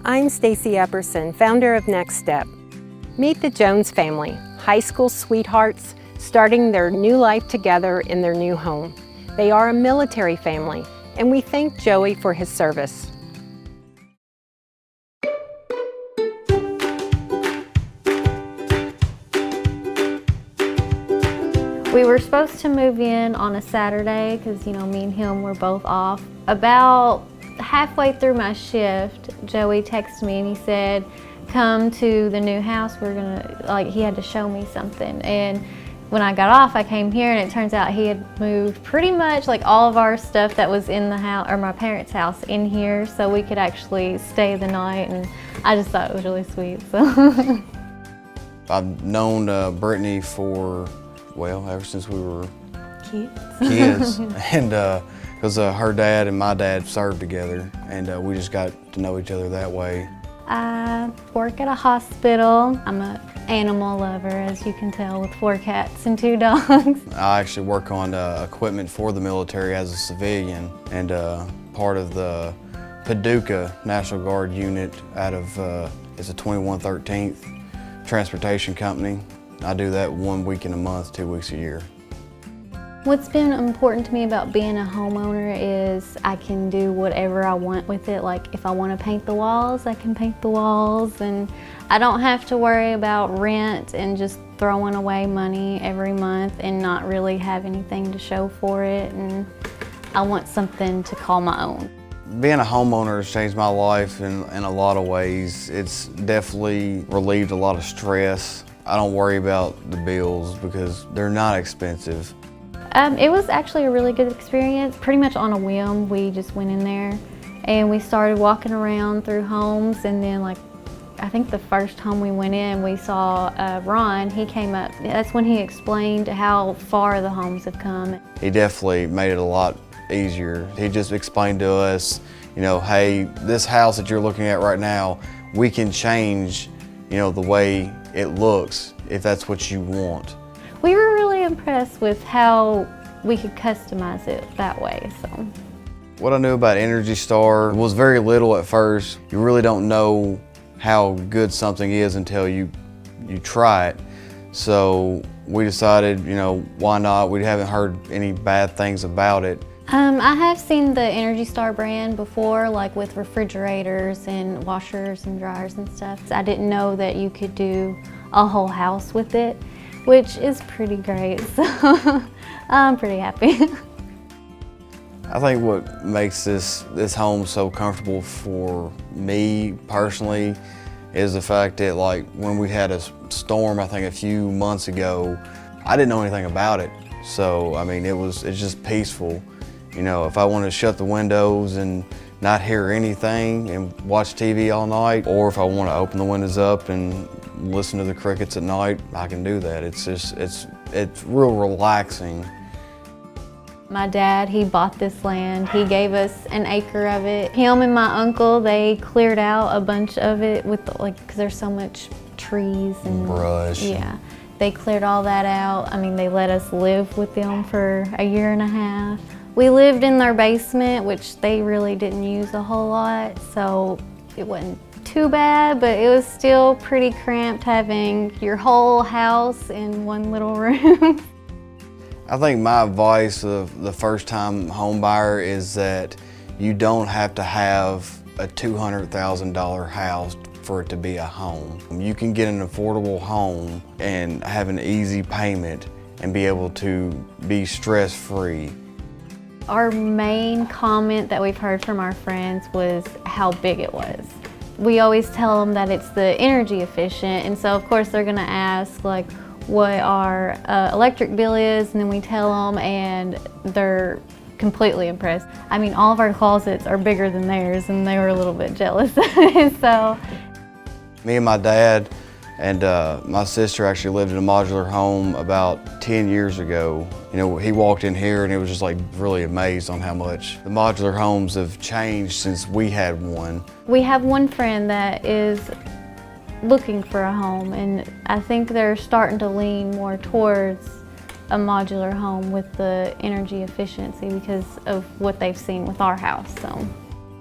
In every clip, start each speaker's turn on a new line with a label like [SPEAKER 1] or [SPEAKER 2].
[SPEAKER 1] I'm Stacy Epperson, founder of Next Step. Meet the Jones family, high school sweethearts starting their new life together in their new home. They are a military family, and we thank Joey for his service.
[SPEAKER 2] We were supposed to move in on a Saturday because, me and him were both off. About halfway through my shift, Joey texted me and he said, come to the new house, he had to show me something. And when I got off, I came here and it turns out he had moved pretty much all of our stuff that was in the house, or my parents' house, in here so we could actually stay the night, and I just thought it was really sweet. So
[SPEAKER 3] I've known Brittney for, ever since we were
[SPEAKER 2] kids.
[SPEAKER 3] and because her dad and my dad served together, and we just got to know each other that way.
[SPEAKER 2] I work at a hospital. I'm an animal lover, as you can tell, with 4 cats and 2 dogs. I
[SPEAKER 3] actually work on equipment for the military as a civilian, and part of the Paducah National Guard unit out of, it's a 2113th transportation company. I do that 1 week in a month, 2 weeks a year.
[SPEAKER 2] What's been important to me about being a homeowner is I can do whatever I want with it. Like if I want to paint the walls, I can paint the walls, and I don't have to worry about rent and just throwing away money every month and not really have anything to show for it, and I want something to call my own.
[SPEAKER 3] Being a homeowner has changed my life in a lot of ways. It's definitely relieved a lot of stress. I don't worry about the bills because they're not expensive.
[SPEAKER 2] It was actually a really good experience. Pretty much on a whim, we just went in there and we started walking around through homes, and then I think the first home we went in, we saw Ron. He came up. That's when he explained how far the homes have come.
[SPEAKER 3] He definitely made it a lot easier. He just explained to us, hey, this house that you're looking at right now, we can change, the way it looks if that's what you want.
[SPEAKER 2] We were really impressed with how we could customize it that way. So,
[SPEAKER 3] what I knew about Energy Star was very little at first. You really don't know how good something is until you try it. So we decided, why not? We haven't heard any bad things about it.
[SPEAKER 2] I have seen the Energy Star brand before, with refrigerators and washers and dryers and stuff. I didn't know that you could do a whole house with it, which is pretty great, so I'm pretty happy.
[SPEAKER 3] I think what makes this home so comfortable for me personally is the fact that when we had a storm, I think a few months ago, I didn't know anything about it. So, it's just peaceful. If I want to shut the windows and not hear anything and watch TV all night, or if I want to open the windows up and listen to the crickets at night, I can do that. It's real relaxing.
[SPEAKER 2] My dad, he bought this land. He gave us an acre of it. Him and my uncle, they cleared out a bunch of it with because there's so much trees and
[SPEAKER 3] brush.
[SPEAKER 2] Yeah, they cleared all that out. They let us live with them for a year and a half. We lived in their basement, which they really didn't use a whole lot, so it wasn't too bad, but it was still pretty cramped having your whole house in one little room.
[SPEAKER 3] I think my advice of the first-time home buyer is that you don't have to have a $200,000 house for it to be a home. You can get an affordable home and have an easy payment and be able to be stress-free.
[SPEAKER 2] Our main comment that we've heard from our friends was how big it was. We always tell them that it's the energy efficient, and so of course they're gonna ask what our electric bill is, and then we tell them, and they're completely impressed. All of our closets are bigger than theirs, and they were a little bit jealous. So,
[SPEAKER 3] me and my dad and my sister actually lived in a modular home about 10 years ago. He walked in here and it was just really amazed on how much the modular homes have changed since we had one.
[SPEAKER 2] We have one friend that is looking for a home, and I think they're starting to lean more towards a modular home with the energy efficiency because of what they've seen with our house. So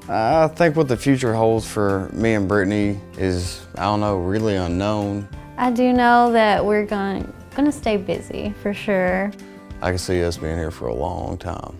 [SPEAKER 3] I think what the future holds for me and Brittney is, I don't know, really unknown.
[SPEAKER 2] I do know that we're gonna stay busy for sure.
[SPEAKER 3] I can see us being here for a long time.